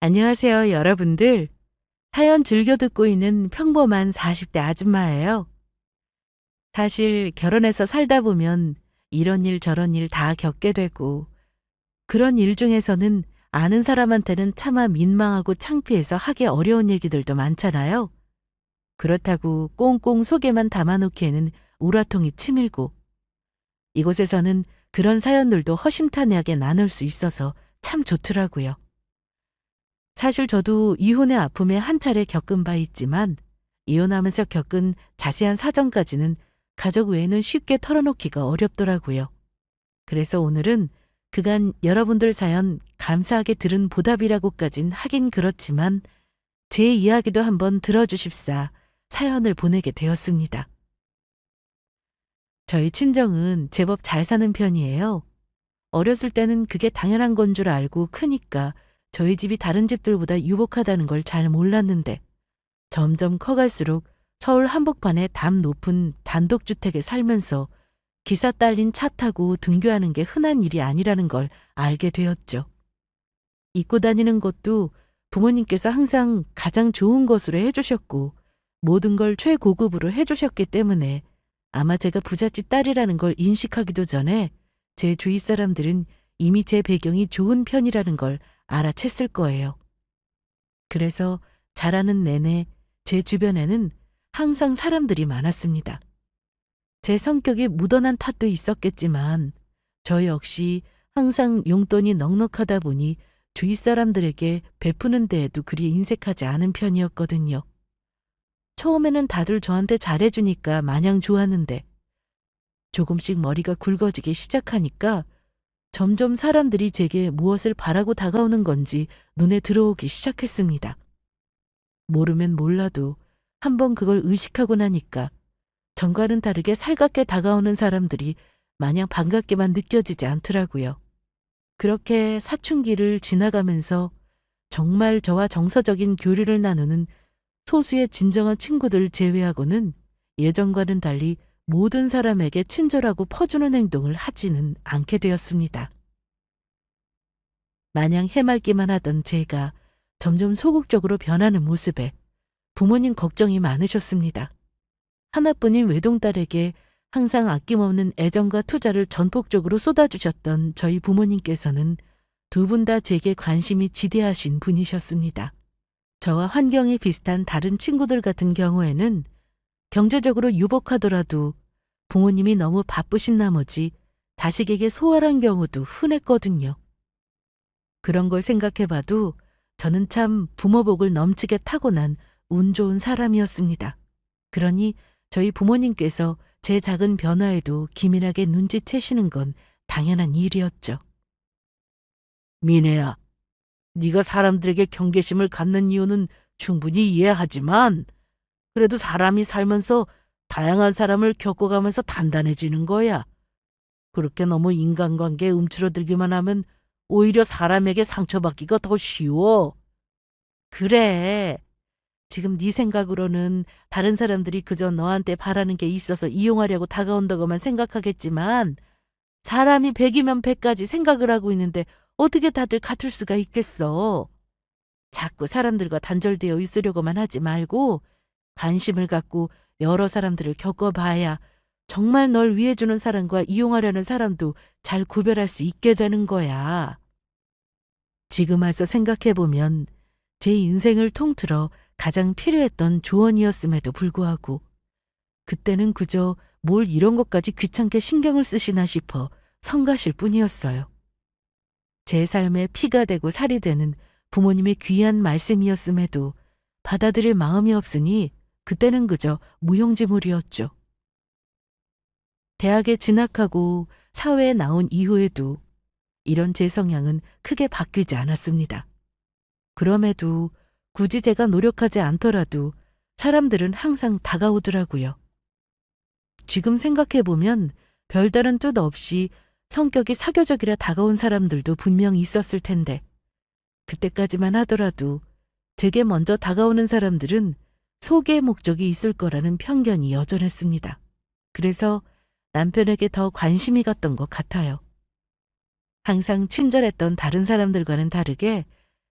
안녕하세요, 여러분들. 사연 즐겨 듣고 있는 평범한 40대 아줌마예요. 사실 결혼해서 살다 보면 이런 일 저런 일 다 겪게 되고 그런 일 중에서는 아는 사람한테는 차마 민망하고 창피해서 하기 어려운 얘기들도 많잖아요. 그렇다고 꽁꽁 속에만 담아놓기에는 우라통이 치밀고 이곳에서는 그런 사연들도 허심탄회하게 나눌 수 있어서 참 좋더라고요. 사실 저도 이혼의 아픔에 한 차례 겪은 바 있지만 이혼하면서 겪은 자세한 사정까지는 가족 외에는 쉽게 털어놓기가 어렵더라고요. 그래서 오늘은 그간 여러분들 사연 감사하게 들은 보답이라고까진 하긴 그렇지만 제 이야기도 한번 들어주십사 사연을 보내게 되었습니다. 저희 친정은 제법 잘 사는 편이에요. 어렸을 때는 그게 당연한 건 줄 알고 크니까 저희 집이 다른 집들보다 유복하다는 걸 잘 몰랐는데 점점 커갈수록 서울 한복판에 담 높은 단독주택에 살면서 기사 딸린 차 타고 등교하는 게 흔한 일이 아니라는 걸 알게 되었죠. 입고 다니는 것도 부모님께서 항상 가장 좋은 것으로 해주셨고 모든 걸 최고급으로 해주셨기 때문에 아마 제가 부잣집 딸이라는 걸 인식하기도 전에 제 주위 사람들은 이미 제 배경이 좋은 편이라는 걸 알아챘을 거예요. 그래서 자라는 내내 제 주변에는 항상 사람들이 많았습니다. 제 성격이 무던한 탓도 있었겠지만 저 역시 항상 용돈이 넉넉하다 보니 주위 사람들에게 베푸는 데에도 그리 인색하지 않은 편이었거든요. 처음에는 다들 저한테 잘해주니까 마냥 좋았는데 조금씩 머리가 굵어지기 시작하니까 점점 사람들이 제게 무엇을 바라고 다가오는 건지 눈에 들어오기 시작했습니다. 모르면 몰라도 한번 그걸 의식하고 나니까 전과는 다르게 살갑게 다가오는 사람들이 마냥 반갑게만 느껴지지 않더라고요. 그렇게 사춘기를 지나가면서 정말 저와 정서적인 교류를 나누는 소수의 진정한 친구들 제외하고는 예전과는 달리 모든 사람에게 친절하고 퍼주는 행동을 하지는 않게 되었습니다. 마냥 해맑기만 하던 제가 점점 소극적으로 변하는 모습에 부모님 걱정이 많으셨습니다. 하나뿐인 외동딸에게 항상 아낌없는 애정과 투자를 전폭적으로 쏟아주셨던 저희 부모님께서는 두 분 다 제게 관심이 지대하신 분이셨습니다. 저와 환경이 비슷한 다른 친구들 같은 경우에는 경제적으로 유복하더라도 부모님이 너무 바쁘신 나머지 자식에게 소홀한 경우도 흔했거든요. 그런 걸 생각해봐도 저는 참 부모복을 넘치게 타고난 운 좋은 사람이었습니다. 그러니 저희 부모님께서 제 작은 변화에도 기민하게 눈치채시는 건 당연한 일이었죠. 미네야, 네가 사람들에게 경계심을 갖는 이유는 충분히 이해하지만 그래도 사람이 살면서 다양한 사람을 겪어가면서 단단해지는 거야. 그렇게 너무 인간관계에 움츠러들기만 하면 오히려 사람에게 상처받기가 더 쉬워. 그래. 지금 네 생각으로는 다른 사람들이 그저 너한테 바라는 게 있어서 이용하려고 다가온다고만 생각하겠지만 사람이 백이면 백가지 생각을 하고 있는데 어떻게 다들 같을 수가 있겠어. 자꾸 사람들과 단절되어 있으려고만 하지 말고 관심을 갖고 여러 사람들을 겪어봐야 정말 널 위해주는 사람과 이용하려는 사람도 잘 구별할 수 있게 되는 거야. 지금 와서 생각해보면 제 인생을 통틀어 가장 필요했던 조언이었음에도 불구하고 그때는 그저 뭘 이런 것까지 귀찮게 신경을 쓰시나 싶어 성가실 뿐이었어요. 제 삶에 피가 되고 살이 되는 부모님의 귀한 말씀이었음에도 받아들일 마음이 없으니 그때는 그저 무용지물이었죠. 대학에 진학하고 사회에 나온 이후에도 이런 제 성향은 크게 바뀌지 않았습니다. 그럼에도 굳이 제가 노력하지 않더라도 사람들은 항상 다가오더라고요. 지금 생각해보면 별다른 뜻 없이 성격이 사교적이라 다가온 사람들도 분명 있었을 텐데 그때까지만 하더라도 제게 먼저 다가오는 사람들은 소개의 목적이 있을 거라는 편견이 여전했습니다. 그래서 남편에게 더 관심이 갔던 것 같아요. 항상 친절했던 다른 사람들과는 다르게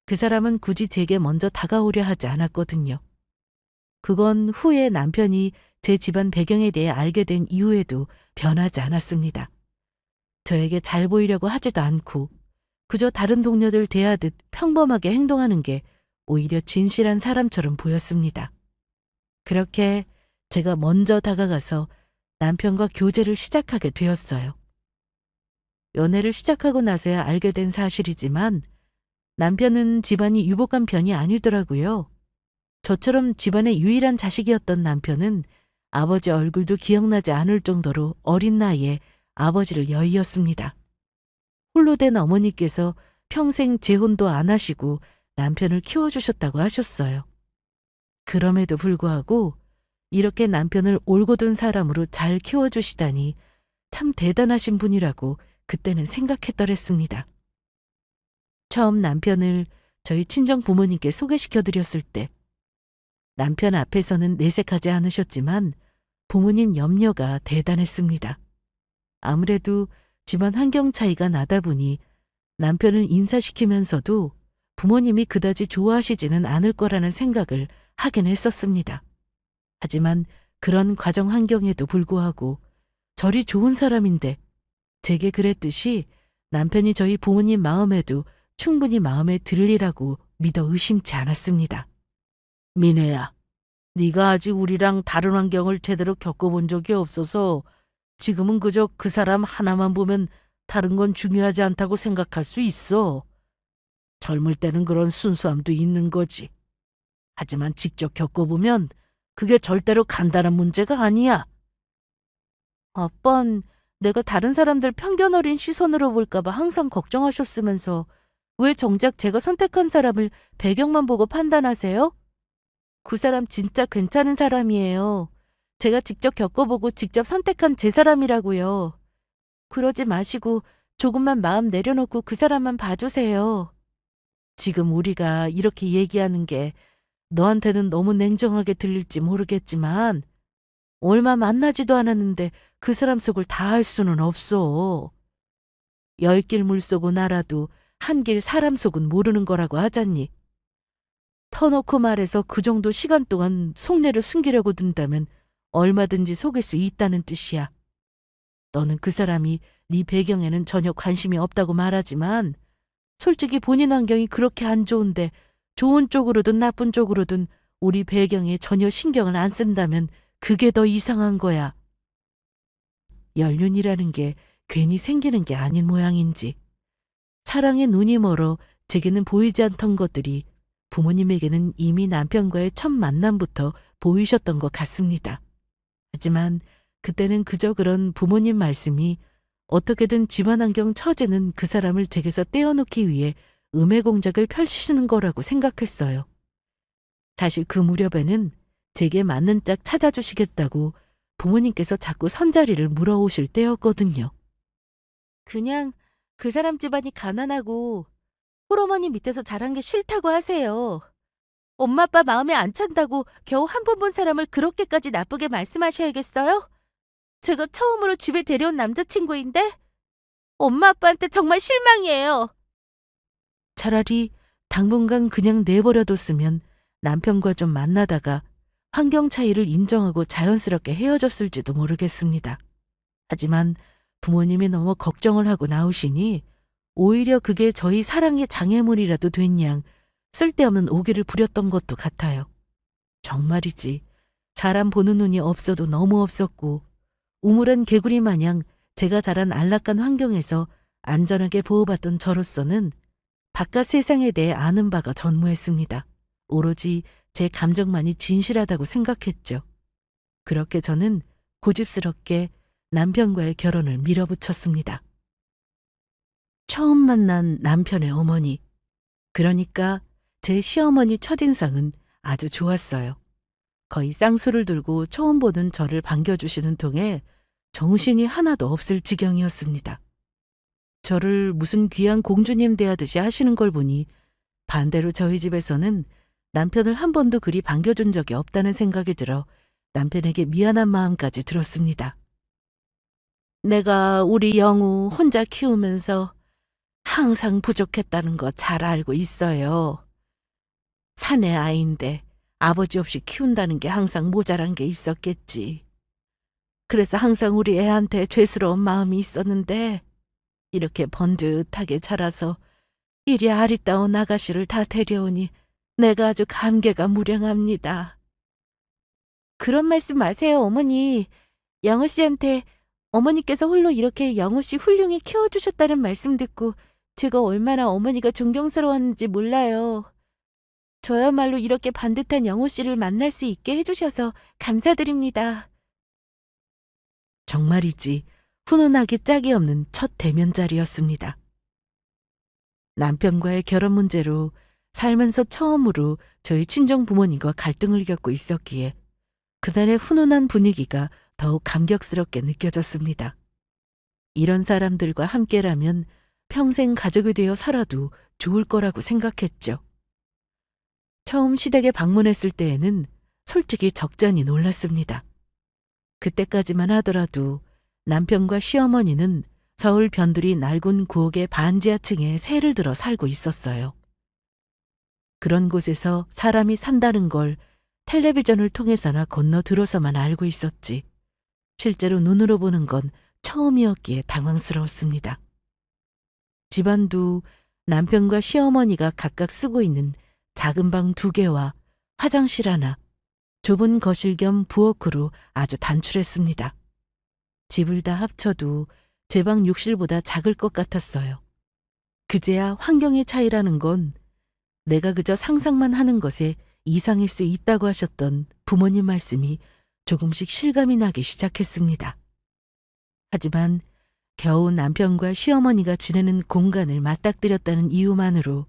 그 사람은 굳이 제게 먼저 다가오려 하지 않았거든요. 그건 후에 남편이 제 집안 배경에 대해 알게 된 이후에도 변하지 않았습니다. 저에게 잘 보이려고 하지도 않고 그저 다른 동료들 대하듯 평범하게 행동하는 게 오히려 진실한 사람처럼 보였습니다. 그렇게 제가 먼저 다가가서 남편과 교제를 시작하게 되었어요. 연애를 시작하고 나서야 알게 된 사실이지만 남편은 집안이 유복한 편이 아니더라고요. 저처럼 집안의 유일한 자식이었던 남편은 아버지 얼굴도 기억나지 않을 정도로 어린 나이에 아버지를 여의었습니다. 홀로 된 어머니께서 평생 재혼도 안 하시고 남편을 키워주셨다고 하셨어요. 그럼에도 불구하고 이렇게 남편을 올곧은 사람으로 잘 키워주시다니 참 대단하신 분이라고 그때는 생각했더랬습니다. 처음 남편을 저희 친정 부모님께 소개시켜 드렸을 때 남편 앞에서는 내색하지 않으셨지만 부모님 염려가 대단했습니다. 아무래도 집안 환경 차이가 나다 보니 남편을 인사시키면서도 부모님이 그다지 좋아하시지는 않을 거라는 생각을 하긴 했었습니다. 하지만 그런 가정 환경에도 불구하고 저리 좋은 사람인데 제게 그랬듯이 남편이 저희 부모님 마음에도 충분히 마음에 들리라고 믿어 의심치 않았습니다. 미네야, 네가 아직 우리랑 다른 환경을 제대로 겪어본 적이 없어서 지금은 그저 그 사람 하나만 보면 다른 건 중요하지 않다고 생각할 수 있어. 젊을 때는 그런 순수함도 있는 거지. 하지만 직접 겪어보면 그게 절대로 간단한 문제가 아니야. 아빤 내가 다른 사람들 편견 어린 시선으로 볼까봐 항상 걱정하셨으면서 왜 정작 제가 선택한 사람을 배경만 보고 판단하세요? 그 사람 진짜 괜찮은 사람이에요. 제가 직접 겪어보고 직접 선택한 제 사람이라고요. 그러지 마시고 조금만 마음 내려놓고 그 사람만 봐주세요. 지금 우리가 이렇게 얘기하는 게 너한테는 너무 냉정하게 들릴지 모르겠지만 얼마 만나지도 않았는데 그 사람 속을 다 알 수는 없어. 10길 물속은 알아도 1길 사람 속은 모르는 거라고 하잖니. 터놓고 말해서 그 정도 시간 동안 속내를 숨기려고 든다면 얼마든지 속일 수 있다는 뜻이야. 너는 그 사람이 네 배경에는 전혀 관심이 없다고 말하지만 솔직히 본인 환경이 그렇게 안 좋은데 좋은 쪽으로든 나쁜 쪽으로든 우리 배경에 전혀 신경을 안 쓴다면 그게 더 이상한 거야. 연륜이라는 게 괜히 생기는 게 아닌 모양인지 사랑의 눈이 멀어 제게는 보이지 않던 것들이 부모님에게는 이미 남편과의 첫 만남부터 보이셨던 것 같습니다. 하지만 그때는 그저 그런 부모님 말씀이 어떻게든 집안 환경 처지는 그 사람을 제게서 떼어놓기 위해 음해 공작을 펼치시는 거라고 생각했어요. 사실 그 무렵에는 제게 맞는 짝 찾아주시겠다고 부모님께서 자꾸 선자리를 물어오실 때였거든요. 그냥 그 사람 집안이 가난하고 홀어머니 밑에서 자란 게 싫다고 하세요. 엄마 아빠 마음에 안 찬다고 겨우 한 번 본 사람을 그렇게까지 나쁘게 말씀하셔야겠어요? 제가 처음으로 집에 데려온 남자친구인데 엄마 아빠한테 정말 실망이에요. 차라리 당분간 그냥 내버려뒀으면 남편과 좀 만나다가 환경 차이를 인정하고 자연스럽게 헤어졌을지도 모르겠습니다. 하지만 부모님이 너무 걱정을 하고 나오시니 오히려 그게 저희 사랑의 장애물이라도 된 양 쓸데없는 오기를 부렸던 것도 같아요. 정말이지 사람 보는 눈이 없어도 너무 없었고 우물한 개구리 마냥 제가 자란 안락한 환경에서 안전하게 보호받던 저로서는 바깥 세상에 대해 아는 바가 전무했습니다. 오로지 제 감정만이 진실하다고 생각했죠. 그렇게 저는 고집스럽게 남편과의 결혼을 밀어붙였습니다. 처음 만난 남편의 어머니, 그러니까 제 시어머니 첫인상은 아주 좋았어요. 거의 쌍수를 들고 처음 보는 저를 반겨주시는 통에 정신이 하나도 없을 지경이었습니다. 저를 무슨 귀한 공주님 대하듯이 하시는 걸 보니 반대로 저희 집에서는 남편을 한 번도 그리 반겨준 적이 없다는 생각이 들어 남편에게 미안한 마음까지 들었습니다. 내가 우리 영우 혼자 키우면서 항상 부족했다는 거 잘 알고 있어요. 사내 아이인데 아버지 없이 키운다는 게 항상 모자란 게 있었겠지. 그래서 항상 우리 애한테 죄스러운 마음이 있었는데 이렇게 번듯하게 자라서 이리 아리따운 아가씨를 다 데려오니 내가 아주 감개가 무량합니다. 그런 말씀 마세요, 어머니. 영우 씨한테 어머니께서 홀로 이렇게 영우 씨 훌륭히 키워주셨다는 말씀 듣고 제가 얼마나 어머니가 존경스러웠는지 몰라요. 저야말로 이렇게 반듯한 영우 씨를 만날 수 있게 해주셔서 감사드립니다. 정말이지 훈훈하기 짝이 없는 첫 대면 자리였습니다. 남편과의 결혼 문제로 살면서 처음으로 저희 친정 부모님과 갈등을 겪고 있었기에 그날의 훈훈한 분위기가 더욱 감격스럽게 느껴졌습니다. 이런 사람들과 함께라면 평생 가족이 되어 살아도 좋을 거라고 생각했죠. 처음 시댁에 방문했을 때에는 솔직히 적잖이 놀랐습니다. 그때까지만 하더라도 남편과 시어머니는 서울 변두리 낡은 구옥의 반지하층에 새를 들어 살고 있었어요. 그런 곳에서 사람이 산다는 걸 텔레비전을 통해서나 건너 들어서만 알고 있었지 실제로 눈으로 보는 건 처음이었기에 당황스러웠습니다. 집안도 남편과 시어머니가 각각 쓰고 있는 작은 방 2개와 화장실 하나, 좁은 거실 겸 부엌으로 아주 단출했습니다. 집을 다 합쳐도 제 방 욕실보다 작을 것 같았어요. 그제야 환경의 차이라는 건 내가 그저 상상만 하는 것에 이상일 수 있다고 하셨던 부모님 말씀이 조금씩 실감이 나기 시작했습니다. 하지만 겨우 남편과 시어머니가 지내는 공간을 맞닥뜨렸다는 이유만으로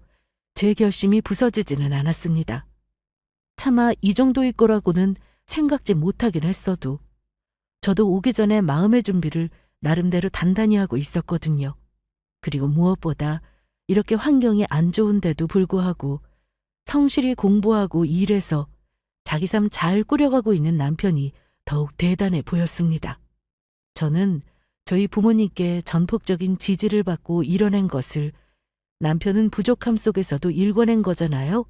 제 결심이 부서지지는 않았습니다. 차마 이 정도일 거라고는 생각지 못하긴 했어도 저도 오기 전에 마음의 준비를 나름대로 단단히 하고 있었거든요. 그리고 무엇보다 이렇게 환경이 안 좋은데도 불구하고 성실히 공부하고 일해서 자기 삶 잘 꾸려가고 있는 남편이 더욱 대단해 보였습니다. 저는 저희 부모님께 전폭적인 지지를 받고 이뤄낸 것을 남편은 부족함 속에서도 일궈낸 거잖아요.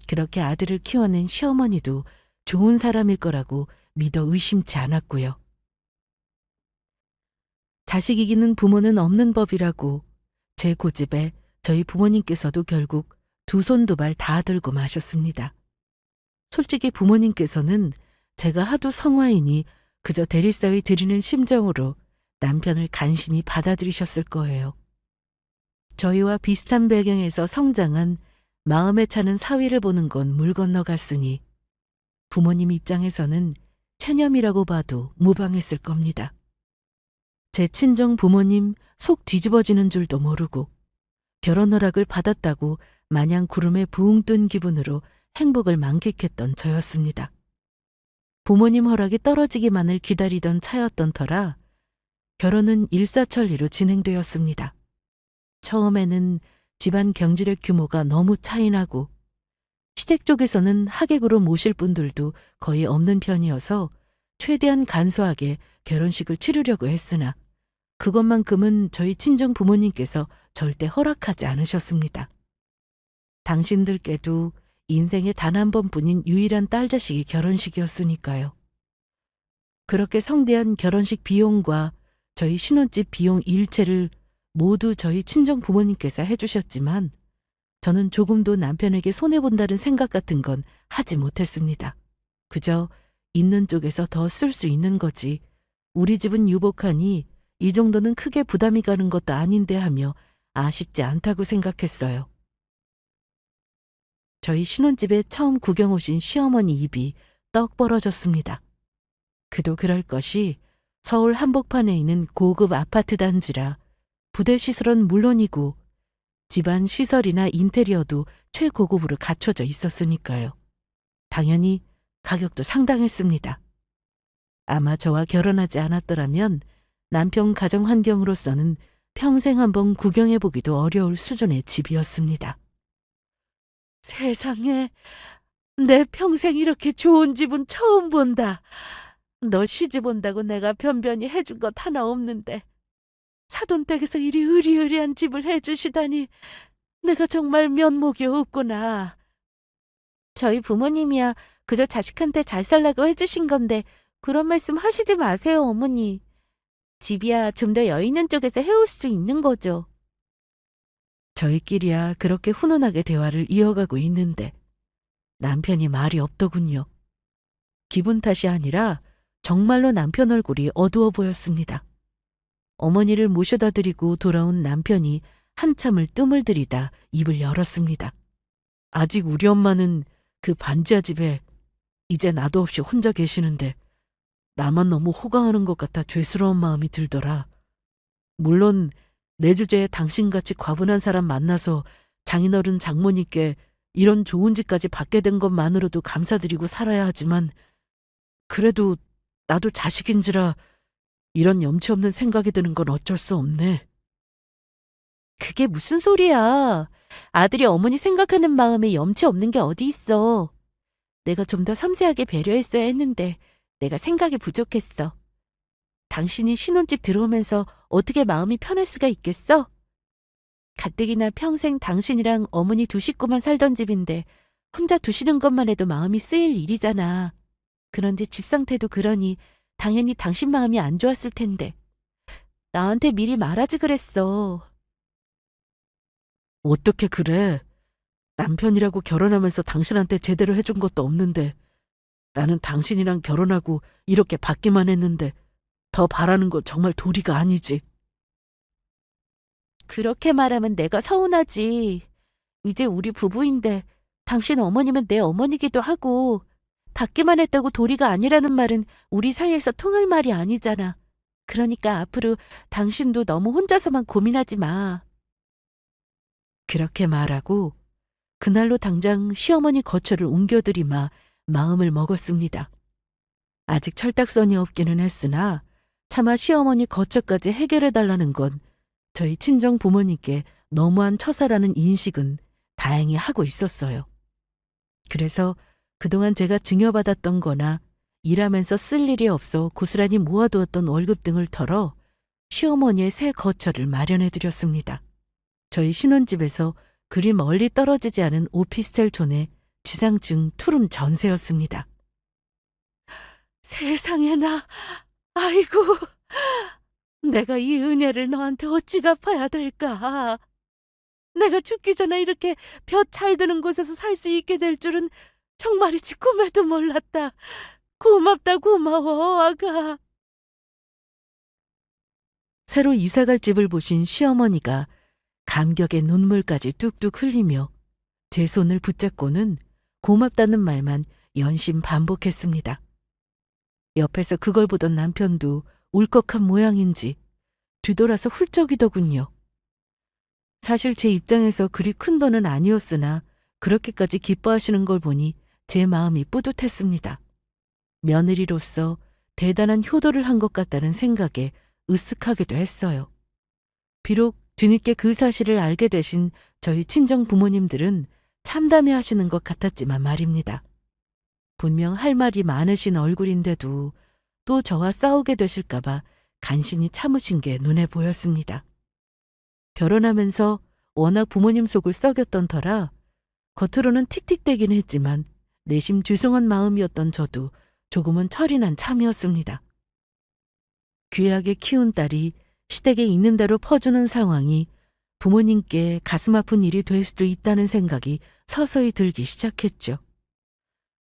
그렇게 아들을 키워낸 시어머니도 좋은 사람일 거라고 믿어 의심치 않았고요. 자식 이기는 부모는 없는 법이라고 제 고집에 저희 부모님께서도 결국 2손 2발 다 들고 마셨습니다. 솔직히 부모님께서는 제가 하도 성화이니 그저 대릴사위 드리는 심정으로 남편을 간신히 받아들이셨을 거예요. 저희와 비슷한 배경에서 성장한 마음에 차는 사위를 보는 건 물 건너갔으니 부모님 입장에서는 체념이라고 봐도 무방했을 겁니다. 제 친정 부모님 속 뒤집어지는 줄도 모르고 결혼 허락을 받았다고 마냥 구름에 붕 뜬 기분으로 행복을 만끽했던 저였습니다. 부모님 허락이 떨어지기만을 기다리던 차였던 터라 결혼은 일사천리로 진행되었습니다. 처음에는 집안 경제력 규모가 너무 차이나고 시댁 쪽에서는 하객으로 모실 분들도 거의 없는 편이어서 최대한 간소하게 결혼식을 치르려고 했으나 그것만큼은 저희 친정 부모님께서 절대 허락하지 않으셨습니다. 당신들께도 인생에 단 한 번뿐인 유일한 딸자식이 결혼식이었으니까요. 그렇게 성대한 결혼식 비용과 저희 신혼집 비용 일체를 모두 저희 친정 부모님께서 해주셨지만 저는 조금도 남편에게 손해본다는 생각 같은 건 하지 못했습니다. 그저 있는 쪽에서 더 쓸 수 있는 거지 우리 집은 유복하니 이 정도는 크게 부담이 가는 것도 아닌데 하며 아쉽지 않다고 생각했어요. 저희 신혼집에 처음 구경 오신 시어머니 입이 떡 벌어졌습니다. 그도 그럴 것이 서울 한복판에 있는 고급 아파트 단지라 부대 시설은 물론이고 집안 시설이나 인테리어도 최고급으로 갖춰져 있었으니까요. 당연히 가격도 상당했습니다. 아마 저와 결혼하지 않았더라면 남편 가정 환경으로서는 평생 한번 구경해보기도 어려울 수준의 집이었습니다. 세상에, 내 평생 이렇게 좋은 집은 처음 본다. 너 시집 온다고 내가 변변히 해준 것 하나 없는데 사돈댁에서 이리 의리의리한 집을 해주시다니 내가 정말 면목이 없구나. 저희 부모님이야 그저 자식한테 잘 살라고 해주신 건데 그런 말씀 하시지 마세요, 어머니. 집이야 좀 더 여유 있는 쪽에서 해올 수 있는 거죠. 저희끼리야 그렇게 훈훈하게 대화를 이어가고 있는데 남편이 말이 없더군요. 기분 탓이 아니라 정말로 남편 얼굴이 어두워 보였습니다. 어머니를 모셔다 드리고 돌아온 남편이 한참을 뜸을 들이다 입을 열었습니다. 아직 우리 엄마는 그 반지하 집에 이제 나도 없이 혼자 계시는데 나만 너무 호강하는 것 같아 죄스러운 마음이 들더라. 물론 내 주제에 당신같이 과분한 사람 만나서 장인어른 장모님께 이런 좋은 집까지 받게 된 것만으로도 감사드리고 살아야 하지만 그래도 나도 자식인지라 이런 염치 없는 생각이 드는 건 어쩔 수 없네. 그게 무슨 소리야. 아들이 어머니 생각하는 마음에 염치 없는 게 어디 있어. 내가 좀 더 섬세하게 배려했어야 했는데 내가 생각이 부족했어. 당신이 신혼집 들어오면서 어떻게 마음이 편할 수가 있겠어? 가뜩이나 평생 당신이랑 어머니 두 식구만 살던 집인데 혼자 두시는 것만 해도 마음이 쓰일 일이잖아. 그런데 집 상태도 그러니 당연히 당신 마음이 안 좋았을 텐데. 나한테 미리 말하지 그랬어. 어떻게 그래? 남편이라고 결혼하면서 당신한테 제대로 해준 것도 없는데 나는 당신이랑 결혼하고 이렇게 받기만 했는데 더 바라는 거 정말 도리가 아니지. 그렇게 말하면 내가 서운하지. 이제 우리 부부인데 당신 어머님은 내 어머니기도 하고 받기만 했다고 도리가 아니라는 말은 우리 사이에서 통할 말이 아니잖아. 그러니까 앞으로 당신도 너무 혼자서만 고민하지 마. 그렇게 말하고 그날로 당장 시어머니 거처를 옮겨들이마 마음을 먹었습니다. 아직 철딱선이 없기는 했으나 차마 시어머니 거처까지 해결해달라는 건 저희 친정 부모님께 너무한 처사라는 인식은 다행히 하고 있었어요. 그래서 그동안 제가 증여받았던 거나 일하면서 쓸 일이 없어 고스란히 모아두었던 월급 등을 털어 시어머니의 새 거처를 마련해 드렸습니다. 저희 신혼집에서 그리 멀리 떨어지지 않은 오피스텔촌의 지상층 투룸 전세였습니다. 세상에나, 아이고, 내가 이 은혜를 너한테 어찌 갚아야 될까? 내가 죽기 전에 이렇게 볕 잘 드는 곳에서 살 수 있게 될 줄은 정말이지 꿈에도 몰랐다. 고맙다 고마워 아가. 새로 이사갈 집을 보신 시어머니가 감격의 눈물까지 뚝뚝 흘리며 제 손을 붙잡고는 고맙다는 말만 연심 반복했습니다. 옆에서 그걸 보던 남편도 울컥한 모양인지 뒤돌아서 훌쩍이더군요. 사실 제 입장에서 그리 큰 돈은 아니었으나 그렇게까지 기뻐하시는 걸 보니 제 마음이 뿌듯했습니다. 며느리로서 대단한 효도를 한 것 같다는 생각에 으쓱하기도 했어요. 비록 뒤늦게 그 사실을 알게 되신 저희 친정 부모님들은 참담해 하시는 것 같았지만 말입니다. 분명 할 말이 많으신 얼굴인데도 또 저와 싸우게 되실까봐 간신히 참으신 게 눈에 보였습니다. 결혼하면서 워낙 부모님 속을 썩였던 터라 겉으로는 틱틱대긴 했지만 내심 죄송한 마음이었던 저도 조금은 철이 난 참이었습니다. 귀하게 키운 딸이 시댁에 있는 대로 퍼주는 상황이 부모님께 가슴 아픈 일이 될 수도 있다는 생각이 서서히 들기 시작했죠.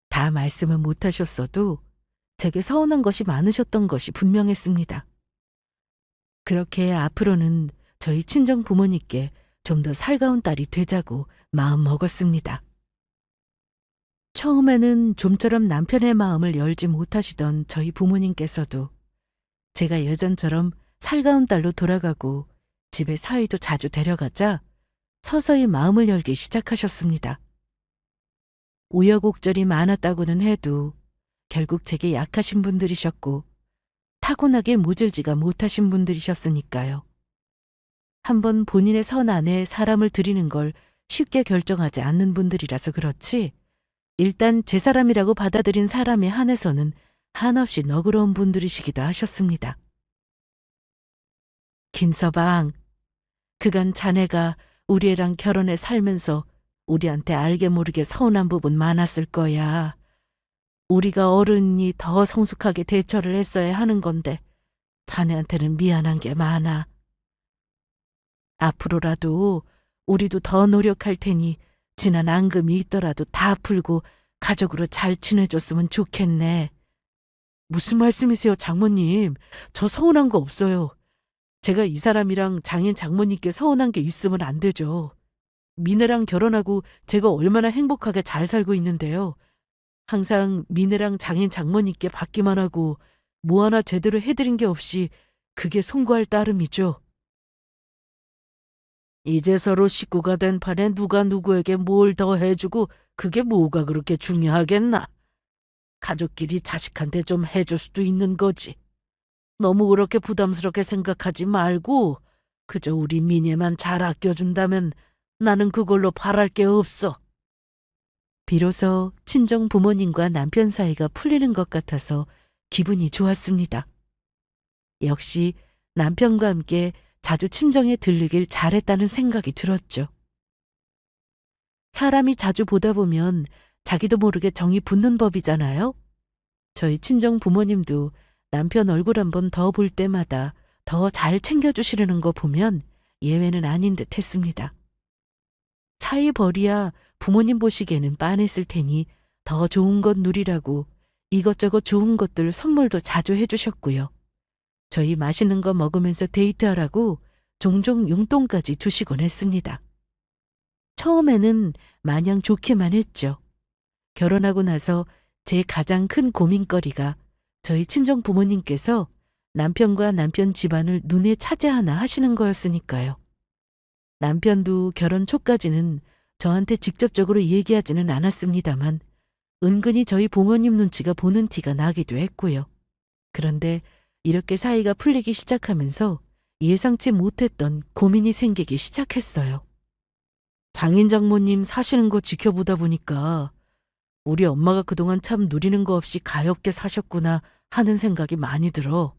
다 말씀은 못하셨어도 제게 서운한 것이 많으셨던 것이 분명했습니다. 그렇게 앞으로는 저희 친정 부모님께 좀 더 살가운 딸이 되자고 마음 먹었습니다. 처음에는 좀처럼 남편의 마음을 열지 못하시던 저희 부모님께서도 제가 예전처럼 살가운 딸로 돌아가고 집에 사위도 자주 데려가자 서서히 마음을 열기 시작하셨습니다. 우여곡절이 많았다고는 해도 결국 제게 약하신 분들이셨고 타고나길 모질지가 못하신 분들이셨으니까요. 한번 본인의 선 안에 사람을 들이는 걸 쉽게 결정하지 않는 분들이라서 그렇지 일단 제 사람이라고 받아들인 사람에 한해서는 한없이 너그러운 분들이시기도 하셨습니다. 김서방, 그간 자네가 우리 애랑 결혼해 살면서 우리한테 알게 모르게 서운한 부분 많았을 거야. 우리가 어른이 더 성숙하게 대처를 했어야 하는 건데 자네한테는 미안한 게 많아. 앞으로라도 우리도 더 노력할 테니 지난 앙금이 있더라도 다 풀고 가족으로 잘 지내줬으면 좋겠네. 무슨 말씀이세요, 장모님? 저 서운한 거 없어요. 제가 이 사람이랑 장인 장모님께 서운한 게 있으면 안 되죠. 미네랑 결혼하고 제가 얼마나 행복하게 잘 살고 있는데요. 항상 미네랑 장인 장모님께 받기만 하고 뭐 하나 제대로 해드린 게 없이 그게 송구할 따름이죠. 이제 서로 식구가 된 판에 누가 누구에게 뭘 더 해주고 그게 뭐가 그렇게 중요하겠나. 가족끼리 자식한테 좀 해줄 수도 있는 거지. 너무 그렇게 부담스럽게 생각하지 말고 그저 우리 미네만 잘 아껴준다면 나는 그걸로 바랄 게 없어. 비로소 친정 부모님과 남편 사이가 풀리는 것 같아서 기분이 좋았습니다. 역시 남편과 함께 자주 친정에 들르길 잘했다는 생각이 들었죠. 사람이 자주 보다 보면 자기도 모르게 정이 붙는 법이잖아요. 저희 친정 부모님도 남편 얼굴 한번 더 볼 때마다 더 잘 챙겨주시려는 거 보면 예외는 아닌 듯 했습니다. 차이 벌이야 부모님 보시기에는 빤했을 테니 더 좋은 것 누리라고 이것저것 좋은 것들 선물도 자주 해주셨고요. 저희 맛있는 거 먹으면서 데이트하라고 종종 용돈까지 주시곤 했습니다. 처음에는 마냥 좋기만 했죠. 결혼하고 나서 제 가장 큰 고민거리가 저희 친정 부모님께서 남편과 남편 집안을 눈에 차지하나 하시는 거였으니까요. 남편도 결혼 초까지는 저한테 직접적으로 얘기하지는 않았습니다만 은근히 저희 부모님 눈치가 보는 티가 나기도 했고요. 그런데 이렇게 사이가 풀리기 시작하면서 예상치 못했던 고민이 생기기 시작했어요. 장인 장모님 사시는 거 지켜보다 보니까 우리 엄마가 그동안 참 누리는 거 없이 가엾게 사셨구나 하는 생각이 많이 들어.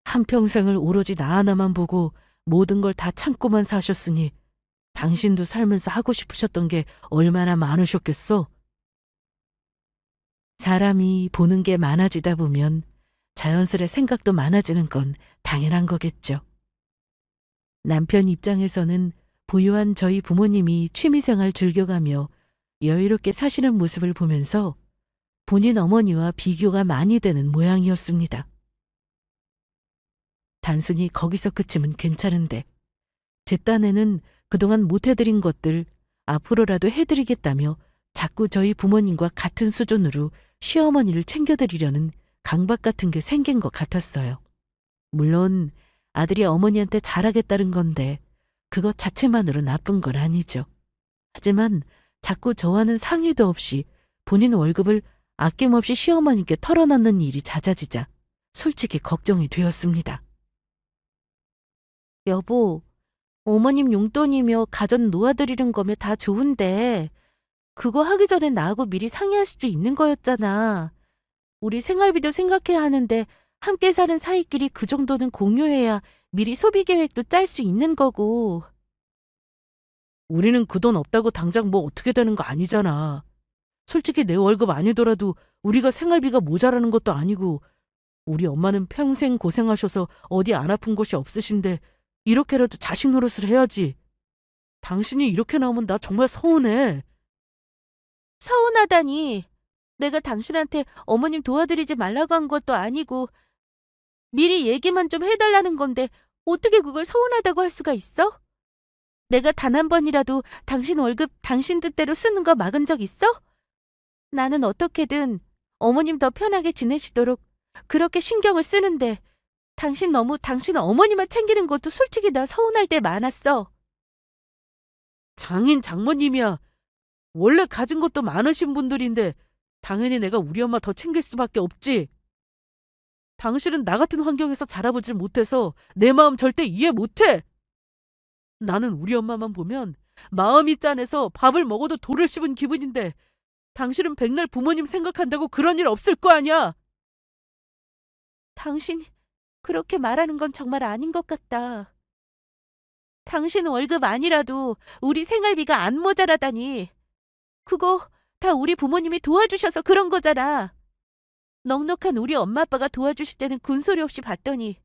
한평생을 오로지 나 하나만 보고 모든 걸 다 참고만 사셨으니 당신도 살면서 하고 싶으셨던 게 얼마나 많으셨겠어? 사람이 보는 게 많아지다 보면 자연스레 생각도 많아지는 건 당연한 거겠죠. 남편 입장에서는 부유한 저희 부모님이 취미생활 즐겨가며 여유롭게 사시는 모습을 보면서 본인 어머니와 비교가 많이 되는 모양이었습니다. 단순히 거기서 그치면 괜찮은데 제 딴에는 그동안 못 해드린 것들 앞으로라도 해드리겠다며 자꾸 저희 부모님과 같은 수준으로 시어머니를 챙겨드리려는 강박 같은 게 생긴 것 같았어요. 물론 아들이 어머니한테 잘하겠다는 건데 그것 자체만으로 나쁜 건 아니죠. 하지만 자꾸 저와는 상의도 없이 본인 월급을 아낌없이 시어머니께 털어넣는 일이 잦아지자 솔직히 걱정이 되었습니다. 여보, 어머님 용돈이며 가전 놓아드리는 거면 다 좋은데 그거 하기 전에 나하고 미리 상의할 수도 있는 거였잖아. 우리 생활비도 생각해야 하는데 함께 사는 사이끼리 그 정도는 공유해야 미리 소비 계획도 짤 수 있는 거고. 우리는 그 돈 없다고 당장 뭐 어떻게 되는 거 아니잖아. 솔직히 내 월급 아니더라도 우리가 생활비가 모자라는 것도 아니고 우리 엄마는 평생 고생하셔서 어디 안 아픈 곳이 없으신데 이렇게라도 자식 노릇을 해야지. 당신이 이렇게 나오면 나 정말 서운해. 서운하다니. 내가 당신한테 어머님 도와드리지 말라고 한 것도 아니고 미리 얘기만 좀 해달라는 건데 어떻게 그걸 서운하다고 할 수가 있어? 내가 단 한 번이라도 당신 월급 당신 뜻대로 쓰는 거 막은 적 있어? 나는 어떻게든 어머님 더 편하게 지내시도록 그렇게 신경을 쓰는데 당신 너무 당신 어머니만 챙기는 것도 솔직히 나 서운할 때 많았어. 장인 장모님이야. 원래 가진 것도 많으신 분들인데 당연히 내가 우리 엄마 더 챙길 수밖에 없지. 당신은 나 같은 환경에서 자라보질 못해서 내 마음 절대 이해 못해. 나는 우리 엄마만 보면 마음이 짠해서 밥을 먹어도 돌을 씹은 기분인데 당신은 백날 부모님 생각한다고 그런 일 없을 거 아니야. 당신이 그렇게 말하는 건 정말 아닌 것 같다. 당신 월급 아니라도 우리 생활비가 안 모자라다니. 그거 다 우리 부모님이 도와주셔서 그런 거잖아. 넉넉한 우리 엄마 아빠가 도와주실 때는 군소리 없이 받더니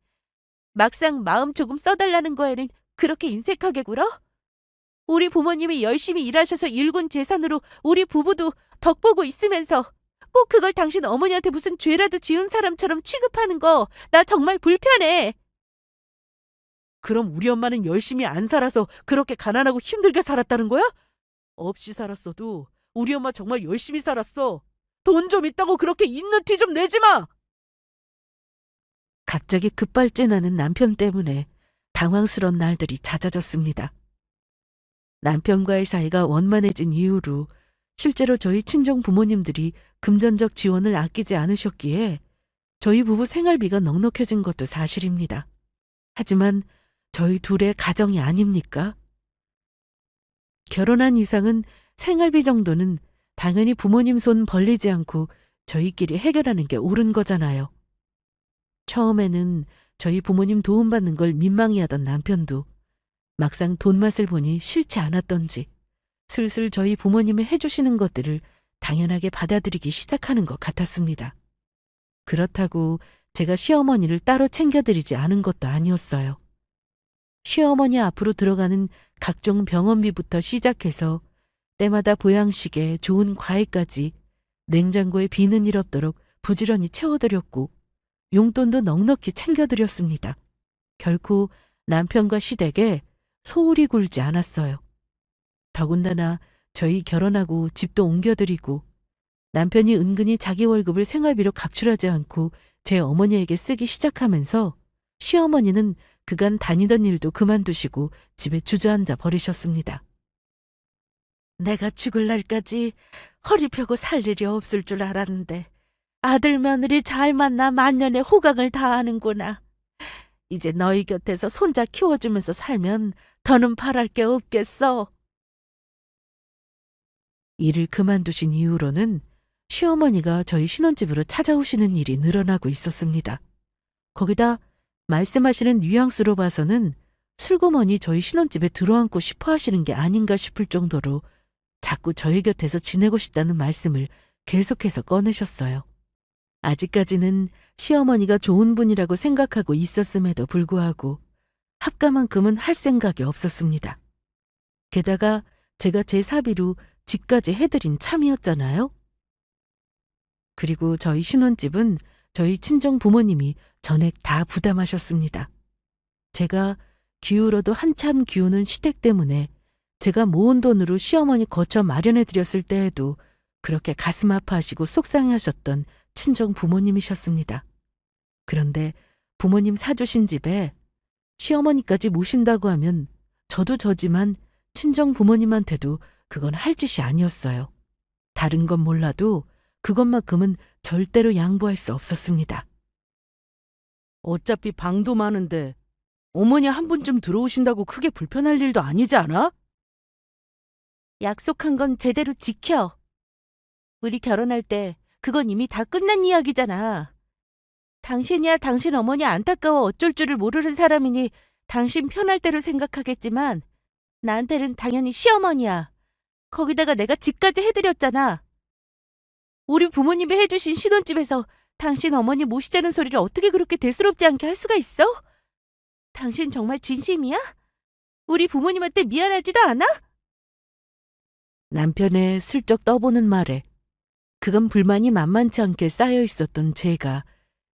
막상 마음 조금 써달라는 거에는 그렇게 인색하게 굴어? 우리 부모님이 열심히 일하셔서 일군 재산으로 우리 부부도 덕보고 있으면서 꼭 그걸 당신 어머니한테 무슨 죄라도 지은 사람처럼 취급하는 거 나 정말 불편해. 그럼 우리 엄마는 열심히 안 살아서 그렇게 가난하고 힘들게 살았다는 거야? 없이 살았어도 우리 엄마 정말 열심히 살았어. 돈 좀 있다고 그렇게 있는 티 좀 내지 마! 갑자기 급발진하는 남편 때문에 당황스러운 날들이 잦아졌습니다. 남편과의 사이가 원만해진 이후로 실제로 저희 친정 부모님들이 금전적 지원을 아끼지 않으셨기에 저희 부부 생활비가 넉넉해진 것도 사실입니다. 하지만 저희 둘의 가정이 아닙니까? 결혼한 이상은 생활비 정도는 당연히 부모님 손 벌리지 않고 저희끼리 해결하는 게 옳은 거잖아요. 처음에는 저희 부모님 도움받는 걸 민망해하던 남편도 막상 돈 맛을 보니 싫지 않았던지 슬슬 저희 부모님이 해주시는 것들을 당연하게 받아들이기 시작하는 것 같았습니다. 그렇다고 제가 시어머니를 따로 챙겨드리지 않은 것도 아니었어요. 시어머니 앞으로 들어가는 각종 병원비부터 시작해서 때마다 보양식에 좋은 과일까지 냉장고에 비는 일 없도록 부지런히 채워드렸고 용돈도 넉넉히 챙겨드렸습니다. 결코 남편과 시댁에 소홀히 굴지 않았어요. 더군다나 저희 결혼하고 집도 옮겨드리고 남편이 은근히 자기 월급을 생활비로 각출하지 않고 제 어머니에게 쓰기 시작하면서 시어머니는 그간 다니던 일도 그만두시고 집에 주저앉아 버리셨습니다. 내가 죽을 날까지 허리 펴고 살 일이 없을 줄 알았는데 아들 며느리 잘 만나 만년의 호강을 다하는구나. 이제 너희 곁에서 손자 키워주면서 살면 더는 바랄 게 없겠어. 일을 그만두신 이후로는 시어머니가 저희 신혼집으로 찾아오시는 일이 늘어나고 있었습니다. 거기다 말씀하시는 뉘앙스로 봐서는 슬그머니 저희 신혼집에 들어앉고 싶어 하시는 게 아닌가 싶을 정도로 자꾸 저희 곁에서 지내고 싶다는 말씀을 계속해서 꺼내셨어요. 아직까지는 시어머니가 좋은 분이라고 생각하고 있었음에도 불구하고 합가만큼은 할 생각이 없었습니다. 게다가 제가 제 사비로 집까지 해드린 참이었잖아요. 그리고 저희 신혼집은 저희 친정 부모님이 전액 다 부담하셨습니다. 제가 기울어도 한참 기우는 시댁 때문에 제가 모은 돈으로 시어머니 거처 마련해드렸을 때에도 그렇게 가슴 아파하시고 속상해하셨던 친정 부모님이셨습니다. 그런데 부모님 사주신 집에 시어머니까지 모신다고 하면 저도 저지만 친정 부모님한테도 그건 할 짓이 아니었어요. 다른 건 몰라도 그것만큼은 절대로 양보할 수 없었습니다. 어차피 방도 많은데 어머니 한 분쯤 들어오신다고 크게 불편할 일도 아니지 않아? 약속한 건 제대로 지켜. 우리 결혼할 때 그건 이미 다 끝난 이야기잖아. 당신이야 당신 어머니 안타까워 어쩔 줄을 모르는 사람이니 당신 편할 대로 생각하겠지만 나한테는 당연히 시어머니야. 거기다가 내가 집까지 해드렸잖아. 우리 부모님이 해주신 신혼집에서 당신 어머니 모시자는 소리를 어떻게 그렇게 대수롭지 않게 할 수가 있어? 당신 정말 진심이야? 우리 부모님한테 미안하지도 않아? 남편의 슬쩍 떠보는 말에 그건 불만이 만만치 않게 쌓여 있었던 제가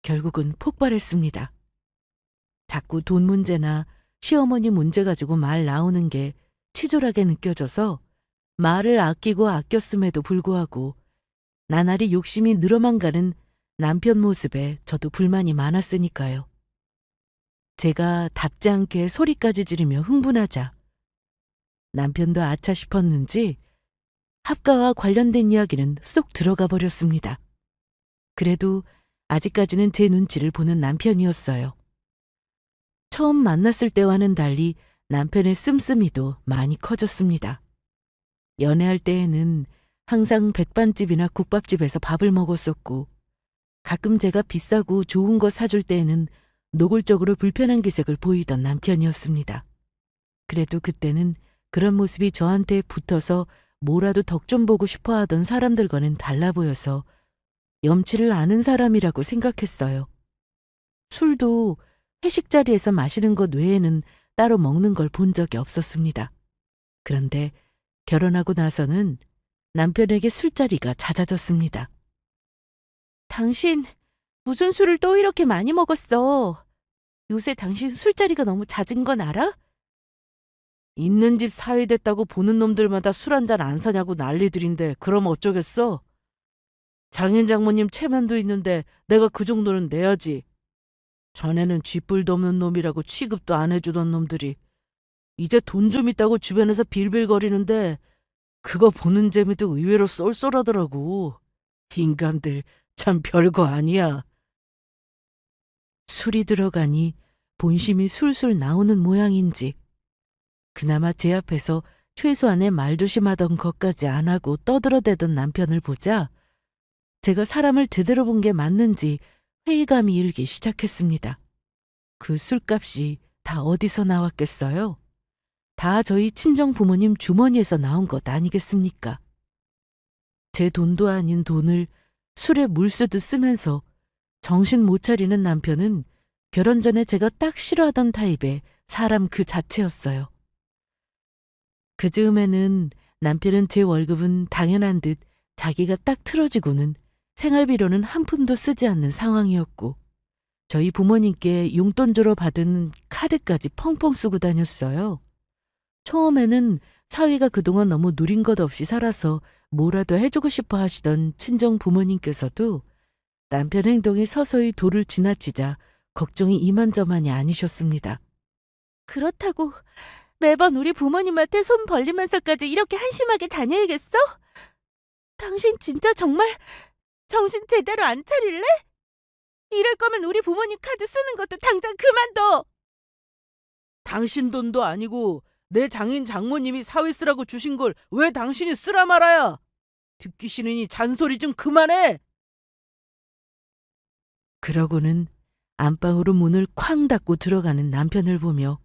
결국은 폭발했습니다. 자꾸 돈 문제나 시어머니 문제 가지고 말 나오는 게 치졸하게 느껴져서 말을 아끼고 아꼈음에도 불구하고 나날이 욕심이 늘어만 가는 남편 모습에 저도 불만이 많았으니까요. 제가 답지 않게 소리까지 지르며 흥분하자 남편도 아차 싶었는지 합가와 관련된 이야기는 쏙 들어가 버렸습니다. 그래도 아직까지는 제 눈치를 보는 남편이었어요. 처음 만났을 때와는 달리 남편의 씀씀이도 많이 커졌습니다. 연애할 때에는 항상 백반집이나 국밥집에서 밥을 먹었었고 가끔 제가 비싸고 좋은 거 사줄 때에는 노골적으로 불편한 기색을 보이던 남편이었습니다. 그래도 그때는 그런 모습이 저한테 붙어서 뭐라도 덕 좀 보고 싶어 하던 사람들과는 달라 보여서 염치를 아는 사람이라고 생각했어요. 술도 회식 자리에서 마시는 것 외에는 따로 먹는 걸 본 적이 없었습니다. 그런데 결혼하고 나서는 남편에게 술자리가 잦아졌습니다. 당신 무슨 술을 또 이렇게 많이 먹었어? 요새 당신 술자리가 너무 잦은 건 알아? 있는 집 사위 됐다고 보는 놈들마다 술 한 잔 안 사냐고 난리들인데 그럼 어쩌겠어? 장인 장모님 체면도 있는데 내가 그 정도는 내야지. 전에는 쥐뿔도 없는 놈이라고 취급도 안 해주던 놈들이 이제 돈 좀 있다고 주변에서 빌빌거리는데 그거 보는 재미도 의외로 쏠쏠하더라고. 인간들 참 별거 아니야. 술이 들어가니 본심이 술술 나오는 모양인지 그나마 제 앞에서 최소한의 말조심하던 것까지 안 하고 떠들어대던 남편을 보자 제가 사람을 제대로 본 게 맞는지 회의감이 일기 시작했습니다. 그 술값이 다 어디서 나왔겠어요? 다 저희 친정 부모님 주머니에서 나온 것 아니겠습니까? 제 돈도 아닌 돈을 술에 물쓰듯 쓰면서 정신 못 차리는 남편은 결혼 전에 제가 딱 싫어하던 타입의 사람 그 자체였어요. 그 즈음에는 남편은 제 월급은 당연한 듯 자기가 딱 틀어지고는 생활비로는 한 푼도 쓰지 않는 상황이었고 저희 부모님께 용돈 주러 받은 카드까지 펑펑 쓰고 다녔어요. 처음에는 사위가 그동안 너무 누린 것 없이 살아서 뭐라도 해주고 싶어 하시던 친정 부모님께서도 남편 행동이 서서히 도를 지나치자 걱정이 이만저만이 아니셨습니다. 그렇다고 매번 우리 부모님한테 손 벌리면서까지 이렇게 한심하게 다녀야겠어? 당신 진짜 정말 정신 제대로 안 차릴래? 이럴 거면 우리 부모님 카드 쓰는 것도 당장 그만둬! 당신 돈도 아니고 내 장인 장모님이 사위 쓰라고 주신 걸 왜 당신이 쓰라 말아야? 듣기 싫으니 잔소리 좀 그만해! 그러고는 안방으로 문을 쾅 닫고 들어가는 남편을 보며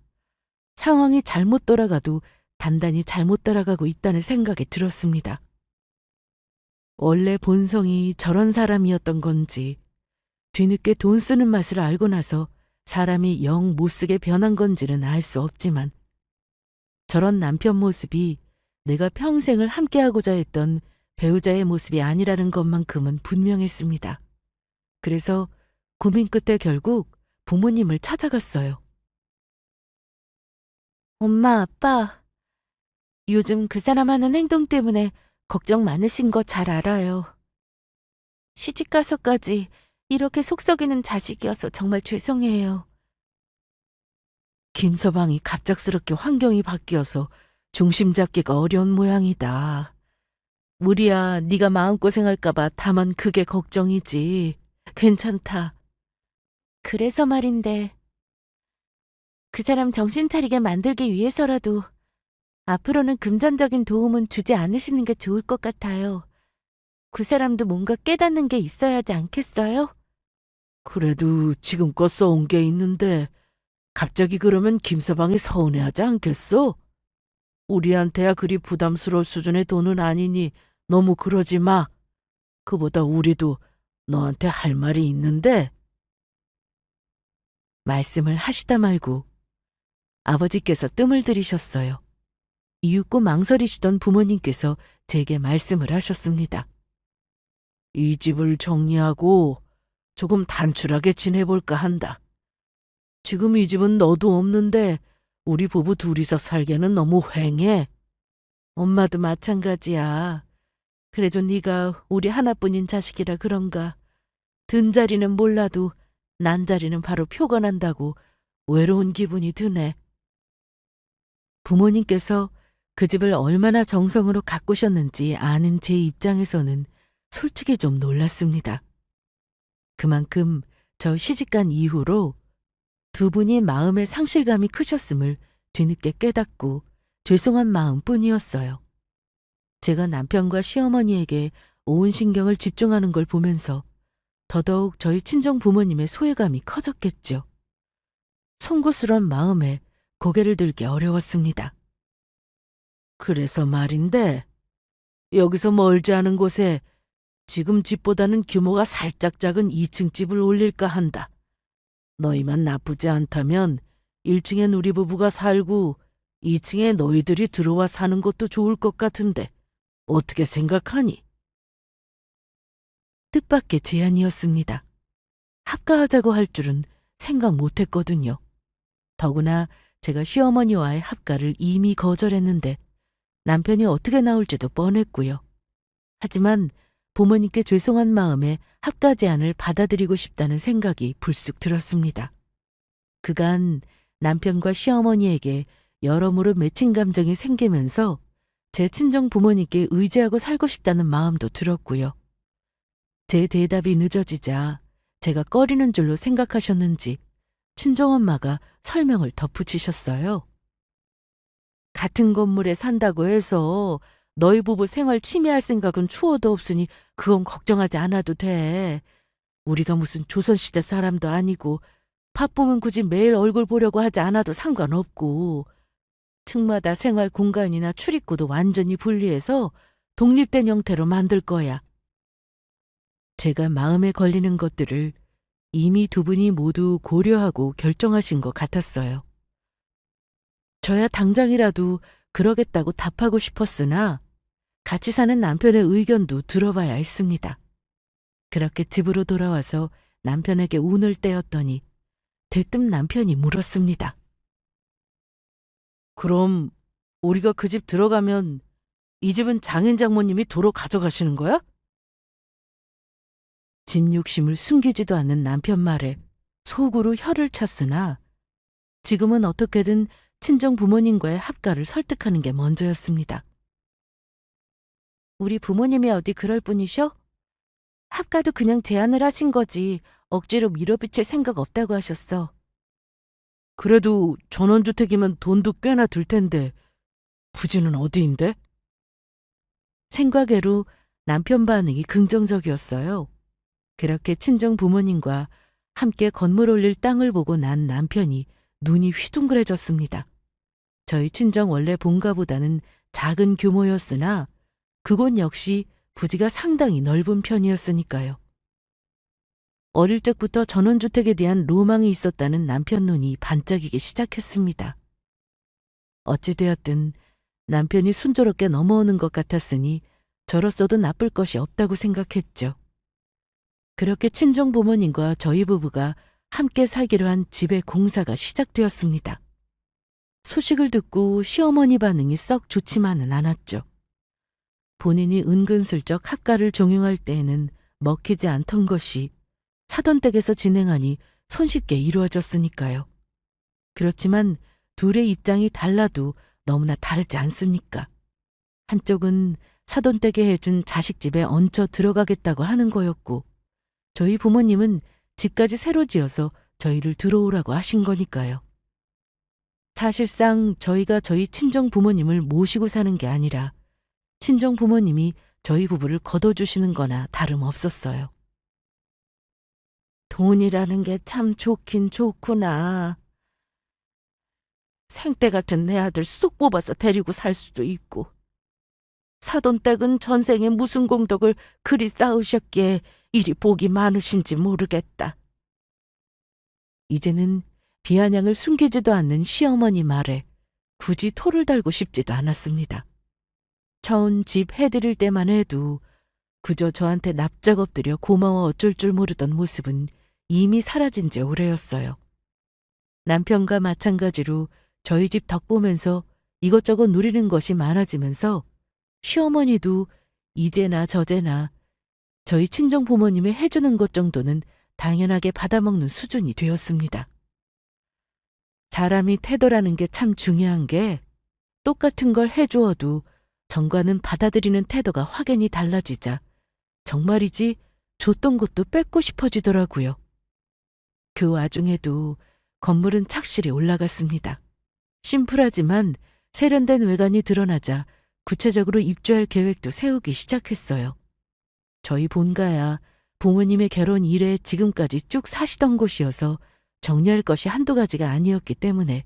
상황이 잘못 돌아가도 단단히 잘못 따라가고 있다는 생각이 들었습니다. 원래 본성이 저런 사람이었던 건지 뒤늦게 돈 쓰는 맛을 알고 나서 사람이 영 못쓰게 변한 건지는 알 수 없지만 저런 남편 모습이 내가 평생을 함께하고자 했던 배우자의 모습이 아니라는 것만큼은 분명했습니다. 그래서 고민 끝에 결국 부모님을 찾아갔어요. 엄마, 아빠, 요즘 그 사람 하는 행동 때문에 걱정 많으신 거 잘 알아요. 시집가서까지 이렇게 속 썩이는 자식이어서 정말 죄송해요. 김서방이 갑작스럽게 환경이 바뀌어서 중심 잡기가 어려운 모양이다. 우리야 네가 마음고생할까 봐 다만 그게 걱정이지. 괜찮다. 그래서 말인데 그 사람 정신 차리게 만들기 위해서라도 앞으로는 금전적인 도움은 주지 않으시는 게 좋을 것 같아요. 그 사람도 뭔가 깨닫는 게 있어야 하지 않겠어요? 그래도 지금껏 써온 게 있는데 갑자기 그러면 김서방이 서운해하지 않겠어? 우리한테야 그리 부담스러울 수준의 돈은 아니니 너무 그러지 마. 그보다 우리도 너한테 할 말이 있는데. 말씀을 하시다 말고 아버지께서 뜸을 들이셨어요. 이윽고 망설이시던 부모님께서 제게 말씀을 하셨습니다. 이 집을 정리하고 조금 단출하게 지내볼까 한다. 지금 이 집은 너도 없는데 우리 부부 둘이서 살기에는 너무 휑해. 엄마도 마찬가지야. 그래도 네가 우리 하나뿐인 자식이라 그런가. 든 자리는 몰라도 난 자리는 바로 표가 난다고 외로운 기분이 드네. 부모님께서 그 집을 얼마나 정성으로 가꾸셨는지 아는 제 입장에서는 솔직히 좀 놀랐습니다. 그만큼 저 시집간 이후로 두 분이 마음의 상실감이 크셨음을 뒤늦게 깨닫고 죄송한 마음뿐이었어요. 제가 남편과 시어머니에게 온 신경을 집중하는 걸 보면서 더더욱 저희 친정 부모님의 소외감이 커졌겠죠. 송구스런 마음에 고개를 들기 어려웠습니다. 그래서 말인데, 여기서 멀지 않은 곳에 지금 집보다는 규모가 살짝 작은 2층 집을 올릴까 한다. 너희만 나쁘지 않다면 1층에 누리 부부가 살고 2층에 너희들이 들어와 사는 것도 좋을 것 같은데 어떻게 생각하니? 뜻밖의 제안이었습니다. 합가하자고 할 줄은 생각 못했거든요. 더구나 제가 시어머니와의 합가를 이미 거절했는데 남편이 어떻게 나올지도 뻔했고요. 하지만 부모님께 죄송한 마음에 합가 제안을 받아들이고 싶다는 생각이 불쑥 들었습니다. 그간 남편과 시어머니에게 여러모로 맺힌 감정이 생기면서 제 친정 부모님께 의지하고 살고 싶다는 마음도 들었고요. 제 대답이 늦어지자 제가 꺼리는 줄로 생각하셨는지 친정엄마가 설명을 덧붙이셨어요. 같은 건물에 산다고 해서 너희 부부 생활 침해할 생각은 추워도 없으니 그건 걱정하지 않아도 돼. 우리가 무슨 조선시대 사람도 아니고 바쁘면 굳이 매일 얼굴 보려고 하지 않아도 상관없고 층마다 생활 공간이나 출입구도 완전히 분리해서 독립된 형태로 만들 거야. 제가 마음에 걸리는 것들을 이미 두 분이 모두 고려하고 결정하신 것 같았어요. 저야 당장이라도 그러겠다고 답하고 싶었으나 같이 사는 남편의 의견도 들어봐야 했습니다. 그렇게 집으로 돌아와서 남편에게 운을 떼었더니 대뜸 남편이 물었습니다. 그럼 우리가 그 집 들어가면 이 집은 장인 장모님이 도로 가져가시는 거야? 집 욕심을 숨기지도 않는 남편 말에 속으로 혀를 찼으나 지금은 어떻게든 친정 부모님과의 합가를 설득하는 게 먼저였습니다. 우리 부모님이 어디 그럴 분이셔? 합가도 그냥 제안을 하신 거지 억지로 밀어붙일 생각 없다고 하셨어. 그래도 전원주택이면 돈도 꽤나 들 텐데 부지는 어디인데? 생각외로 남편 반응이 긍정적이었어요. 그렇게 친정 부모님과 함께 건물 올릴 땅을 보고 난 남편이 눈이 휘둥그레졌습니다. 저희 친정 원래 본가보다는 작은 규모였으나 그곳 역시 부지가 상당히 넓은 편이었으니까요. 어릴 적부터 전원주택에 대한 로망이 있었다는 남편 눈이 반짝이기 시작했습니다. 어찌되었든 남편이 순조롭게 넘어오는 것 같았으니 저로서도 나쁠 것이 없다고 생각했죠. 그렇게 친정 부모님과 저희 부부가 함께 살기로 한 집의 공사가 시작되었습니다. 소식을 듣고 시어머니 반응이 썩 좋지만은 않았죠. 본인이 은근슬쩍 합가를 종용할 때에는 먹히지 않던 것이 사돈댁에서 진행하니 손쉽게 이루어졌으니까요. 그렇지만 둘의 입장이 달라도 너무나 다르지 않습니까? 한쪽은 사돈댁에 해준 자식집에 얹혀 들어가겠다고 하는 거였고 저희 부모님은 집까지 새로 지어서 저희를 들어오라고 하신 거니까요. 사실상 저희가 저희 친정 부모님을 모시고 사는 게 아니라 친정 부모님이 저희 부부를 거둬주시는 거나 다름없었어요. 돈이라는 게 참 좋긴 좋구나. 생때 같은 내 아들 쑥 뽑아서 데리고 살 수도 있고 사돈댁은 전생에 무슨 공덕을 그리 쌓으셨기에 이리 복이 많으신지 모르겠다. 이제는 비아냥을 숨기지도 않는 시어머니 말에 굳이 토를 달고 싶지도 않았습니다. 처음 집 해드릴 때만 해도 그저 저한테 납작 엎드려 고마워 어쩔 줄 모르던 모습은 이미 사라진 지 오래였어요. 남편과 마찬가지로 저희 집 덕 보면서 이것저것 누리는 것이 많아지면서 시어머니도 이제나 저제나 저희 친정 부모님이 해주는 것 정도는 당연하게 받아먹는 수준이 되었습니다. 사람이 태도라는 게 참 중요한 게 똑같은 걸 해주어도 정과는 받아들이는 태도가 확연히 달라지자 정말이지 줬던 것도 뺏고 싶어지더라고요. 그 와중에도 건물은 착실히 올라갔습니다. 심플하지만 세련된 외관이 드러나자 구체적으로 입주할 계획도 세우기 시작했어요. 저희 본가야 부모님의 결혼 이래 지금까지 쭉 사시던 곳이어서 정리할 것이 한두 가지가 아니었기 때문에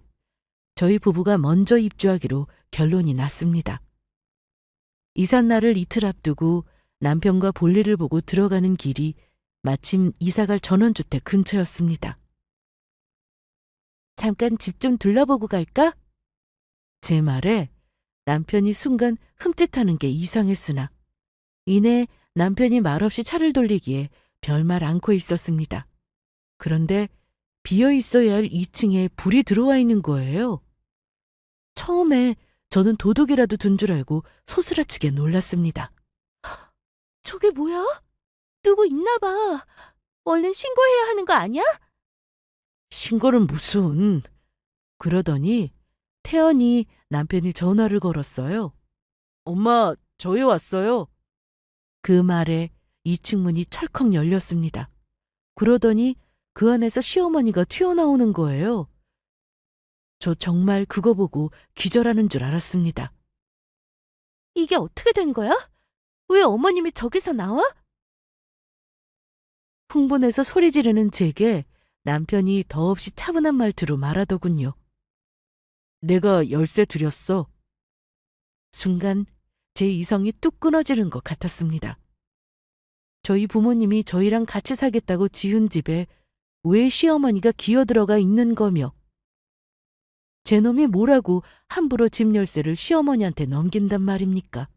저희 부부가 먼저 입주하기로 결론이 났습니다. 이삿날을 이틀 앞두고 남편과 볼일을 보고 들어가는 길이 마침 이사갈 전원주택 근처였습니다. 잠깐 집 좀 둘러보고 갈까? 제 말에 남편이 순간 흠칫하는 게 이상했으나 이내 남편이 말없이 차를 돌리기에 별말 않고 있었습니다. 그런데 비어 있어야 할 2층에 불이 들어와 있는 거예요. 처음에 저는 도둑이라도 둔 줄 알고 소스라치게 놀랐습니다. 저게 뭐야? 누구 있나 봐. 얼른 신고해야 하는 거 아니야? 신고는 무슨. 그러더니 태연이 남편이 전화를 걸었어요. 엄마, 저희 왔어요. 그 말에 2층 문이 철컥 열렸습니다. 그러더니 그 안에서 시어머니가 튀어나오는 거예요. 저 정말 그거 보고 기절하는 줄 알았습니다. 이게 어떻게 된 거야? 왜 어머님이 저기서 나와? 흥분해서 소리 지르는 제게 남편이 더없이 차분한 말투로 말하더군요. 내가 열쇠 드렸어. 순간 제 이성이 뚝 끊어지는 것 같았습니다. 저희 부모님이 저희랑 같이 살겠다고 지은 집에 왜 시어머니가 기어들어가 있는 거며 제 놈이 뭐라고 함부로 집 열쇠를 시어머니한테 넘긴단 말입니까?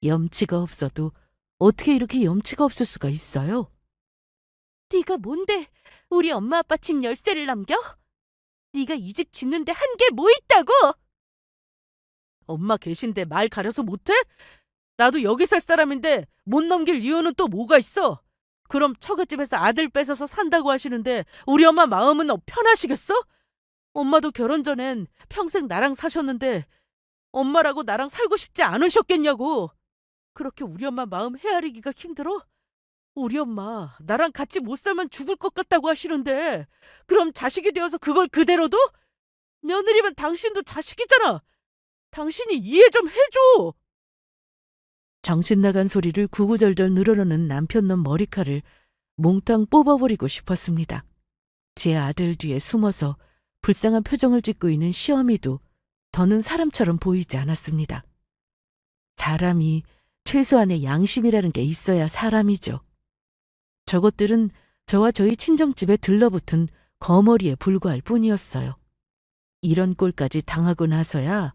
염치가 없어도 어떻게 이렇게 염치가 없을 수가 있어요? 네가 뭔데 우리 엄마 아빠 집 열쇠를 남겨? 네가 이 집 짓는데 한 게 뭐 있다고? 엄마 계신데 말 가려서 못해? 나도 여기 살 사람인데 못 넘길 이유는 또 뭐가 있어? 그럼 처갓집에서 아들 뺏어서 산다고 하시는데 우리 엄마 마음은 편하시겠어? 엄마도 결혼 전엔 평생 나랑 사셨는데 엄마라고 나랑 살고 싶지 않으셨겠냐고. 그렇게 우리 엄마 마음 헤아리기가 힘들어? 우리 엄마 나랑 같이 못 살면 죽을 것 같다고 하시는데 그럼 자식이 되어서 그걸 그대로도? 며느리면 당신도 자식이잖아. 당신이 이해 좀 해줘. 정신 나간 소리를 구구절절 늘어놓는 남편놈 머리칼을 몽땅 뽑아버리고 싶었습니다. 제 아들 뒤에 숨어서 불쌍한 표정을 짓고 있는 시어미도 더는 사람처럼 보이지 않았습니다. 사람이 최소한의 양심이라는 게 있어야 사람이죠. 저것들은 저와 저희 친정집에 들러붙은 거머리에 불과할 뿐이었어요. 이런 꼴까지 당하고 나서야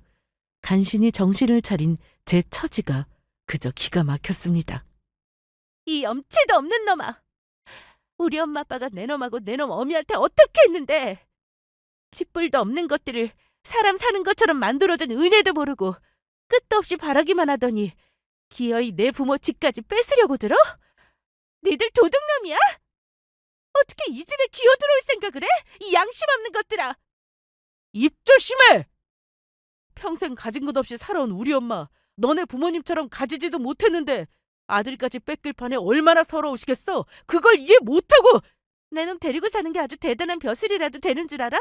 간신히 정신을 차린 제 처지가 그저 기가 막혔습니다. 이 염치도 없는 놈아! 우리 엄마 아빠가 내 놈하고 내 놈 어미한테 어떻게 했는데 집불도 없는 것들을 사람 사는 것처럼 만들어준 은혜도 모르고 끝도 없이 바라기만 하더니 기어이 내 부모 집까지 뺏으려고 들어? 니들 도둑놈이야? 어떻게 이 집에 기어들어올 생각을 해? 이 양심 없는 것들아! 입 조심해! 평생 가진 것 없이 살아온 우리 엄마 너네 부모님처럼 가지지도 못했는데 아들까지 뺏길 판에 얼마나 서러우시겠어? 그걸 이해 못하고 내 놈 데리고 사는 게 아주 대단한 벼슬이라도 되는 줄 알아?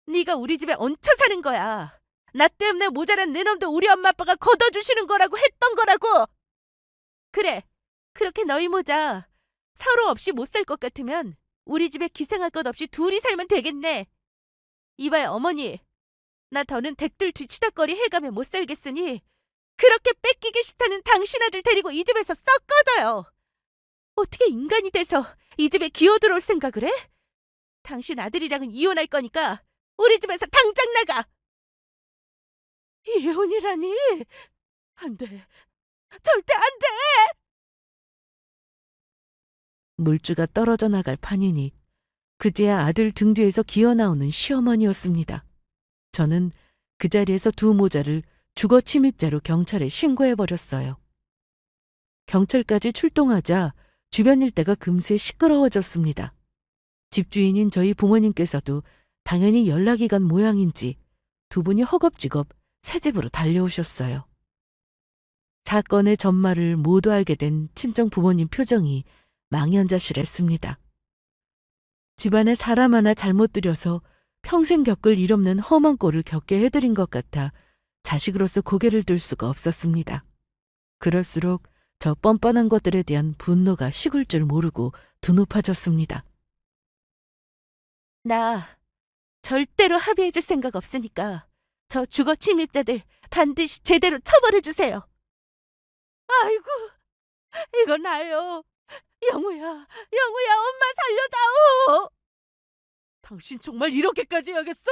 네가 우리 집에 얹혀 사는 거야. 나 때문에 모자란 내 놈도 우리 엄마 아빠가 걷어주시는 거라고 했던 거라고. 그래, 그렇게 너희 모자 서로 없이 못 살 것 같으면 우리 집에 기생할 것 없이 둘이 살면 되겠네. 이봐요 어머니, 나 더는 댁들 뒤치다거리 해가며 못 살겠으니 그렇게 뺏기기 싫다는 당신 아들 데리고 이 집에서 썩 꺼져요. 어떻게 인간이 돼서 이 집에 기어들어올 생각을 해? 당신 아들이랑은 이혼할 거니까 우리 집에서 당장 나가! 이혼이라니? 안 돼. 절대 안 돼! 물주가 떨어져 나갈 판이니 그제야 아들 등 뒤에서 기어나오는 시어머니였습니다. 저는 그 자리에서 두 모자를 주거 침입자로 경찰에 신고해버렸어요. 경찰까지 출동하자 주변 일대가 금세 시끄러워졌습니다. 집주인인 저희 부모님께서도 당연히 연락이 간 모양인지 두 분이 허겁지겁 새 집으로 달려오셨어요. 사건의 전말을 모두 알게 된 친정 부모님 표정이 망연자실했습니다. 집안에 사람 하나 잘못 들여서 평생 겪을 일 없는 험한 꼴을 겪게 해드린 것 같아 자식으로서 고개를 들 수가 없었습니다. 그럴수록 저 뻔뻔한 것들에 대한 분노가 식을 줄 모르고 두 높아졌습니다. 나 절대로 합의해줄 생각 없으니까 저 주거 침입자들 반드시 제대로 처벌해주세요. 아이고, 이거 나요. 영우야, 영우야, 엄마 살려다오. 당신 정말 이렇게까지 해야겠어?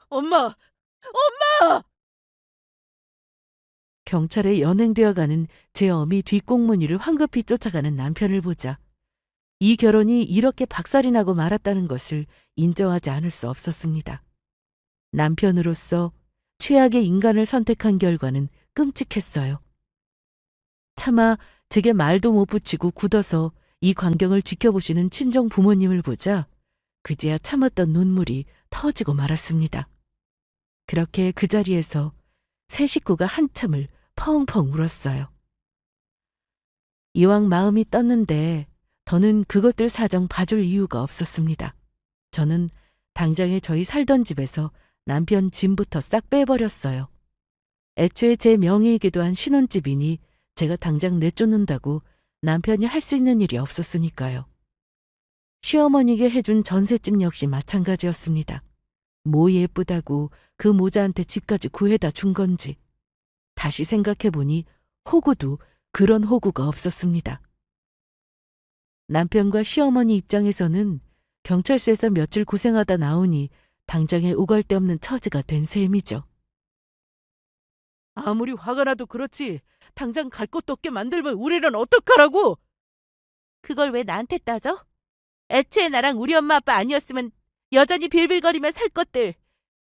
엄마, 엄마! 경찰에 연행되어가는 제 어미 뒷공무니를 황급히 쫓아가는 남편을 보자 이 결혼이 이렇게 박살이 나고 말았다는 것을 인정하지 않을 수 없었습니다. 남편으로서 최악의 인간을 선택한 결과는 끔찍했어요. 차마 제게 말도 못 붙이고 굳어서 이 광경을 지켜보시는 친정 부모님을 보자 그제야 참았던 눈물이 터지고 말았습니다. 그렇게 그 자리에서 세 식구가 한참을 펑펑 울었어요. 이왕 마음이 떴는데 더는 그것들 사정 봐줄 이유가 없었습니다. 저는 당장에 저희 살던 집에서 남편 짐부터 싹 빼버렸어요. 애초에 제 명의이기도 한 신혼집이니 제가 당장 내쫓는다고 남편이 할 수 있는 일이 없었으니까요. 시어머니에게 해준 전셋집 역시 마찬가지였습니다. 뭐 예쁘다고 그 모자한테 집까지 구해다 준 건지. 다시 생각해보니 호구도 그런 호구가 없었습니다. 남편과 시어머니 입장에서는 경찰서에서 며칠 고생하다 나오니 당장에 오갈 데 없는 처지가 된 셈이죠. 아무리 화가 나도 그렇지 당장 갈 곳도 없게 만들면 우리는 어떡하라고? 그걸 왜 나한테 따져? 애초에 나랑 우리 엄마 아빠 아니었으면 여전히 빌빌거리며 살 것들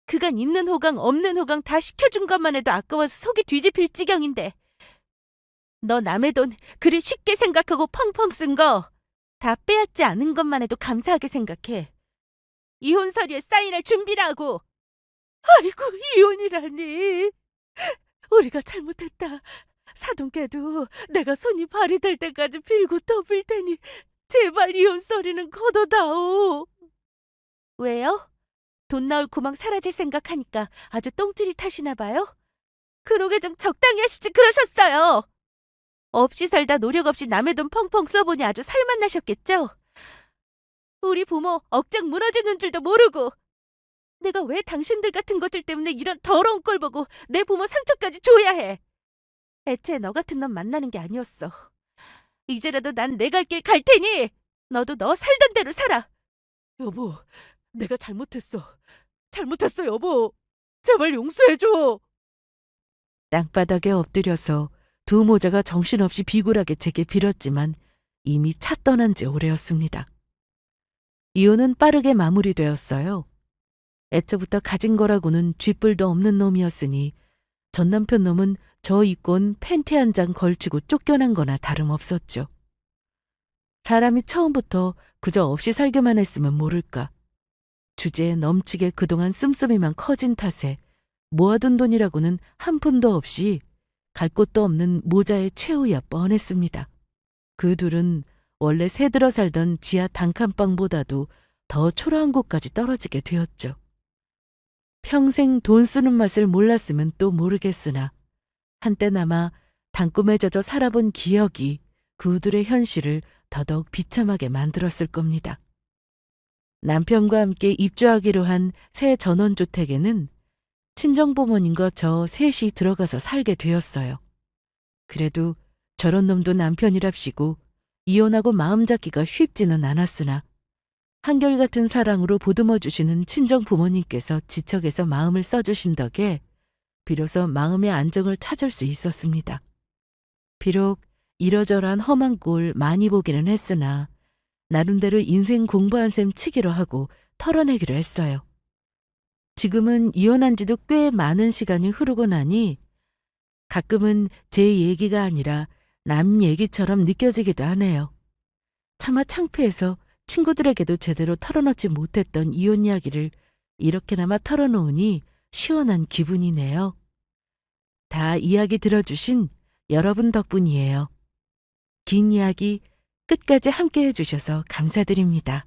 그간 있는 호강 없는 호강 다 시켜준 것만 해도 아까워서 속이 뒤집힐 지경인데 너 남의 돈 그리 쉽게 생각하고 펑펑 쓴 거 다 빼앗지 않은 것만 해도 감사하게 생각해. 이혼 서류에 사인할 준비를 하고. 아이고 이혼이라니. 우리가 잘못했다. 사돈께도 내가 손이 발이 될 때까지 빌고 덮을 테니 제발 이혼 서류는 걷어다오. 왜요? 돈 나올 구멍 사라질 생각하니까 아주 똥줄이 타시나 봐요? 그러게 좀 적당히 하시지 그러셨어요. 없이 살다 노력 없이 남의 돈 펑펑 써보니 아주 살맛 나셨겠죠? 우리 부모 억장 무너지는 줄도 모르고 내가 왜 당신들 같은 것들 때문에 이런 더러운 꼴 보고 내 부모 상처까지 줘야 해. 애초에 너 같은 놈 만나는 게 아니었어. 이제라도 난 내 갈 길 갈 테니 너도 너 살던 대로 살아. 여보, 내가 잘못했어. 잘못했어 여보. 제발 용서해줘. 땅바닥에 엎드려서 두 모자가 정신없이 비굴하게 제게 빌었지만 이미 차 떠난 지 오래였습니다. 이혼은 빠르게 마무리되었어요. 애초부터 가진 거라고는 쥐뿔도 없는 놈이었으니 전 남편 놈은 저 입고 온 팬티 한 장 걸치고 쫓겨난 거나 다름없었죠. 사람이 처음부터 그저 없이 살기만 했으면 모를까. 주제에 넘치게 그동안 씀씀이만 커진 탓에 모아둔 돈이라고는 한 푼도 없이 갈 곳도 없는 모자의 최후야 뻔했습니다. 그 둘은 원래 새들어 살던 지하 단칸방보다도 더 초라한 곳까지 떨어지게 되었죠. 평생 돈 쓰는 맛을 몰랐으면 또 모르겠으나 한때나마 단꿈에 젖어 살아본 기억이 그들의 현실을 더더욱 비참하게 만들었을 겁니다. 남편과 함께 입주하기로 한 새 전원주택에는 친정부모님과 저 셋이 들어가서 살게 되었어요. 그래도 저런 놈도 남편이랍시고 이혼하고 마음 잡기가 쉽지는 않았으나 한결같은 사랑으로 보듬어 주시는 친정 부모님께서 지척에서 마음을 써주신 덕에 비로소 마음의 안정을 찾을 수 있었습니다. 비록 이러저러한 험한 꼴 많이 보기는 했으나 나름대로 인생 공부한 셈 치기로 하고 털어내기로 했어요. 지금은 이혼한 지도 꽤 많은 시간이 흐르고 나니 가끔은 제 얘기가 아니라 남 얘기처럼 느껴지기도 하네요. 차마 창피해서 친구들에게도 제대로 털어놓지 못했던 이혼 이야기를 이렇게나마 털어놓으니 시원한 기분이네요. 다 이야기 들어주신 여러분 덕분이에요. 긴 이야기 끝까지 함께 해주셔서 감사드립니다.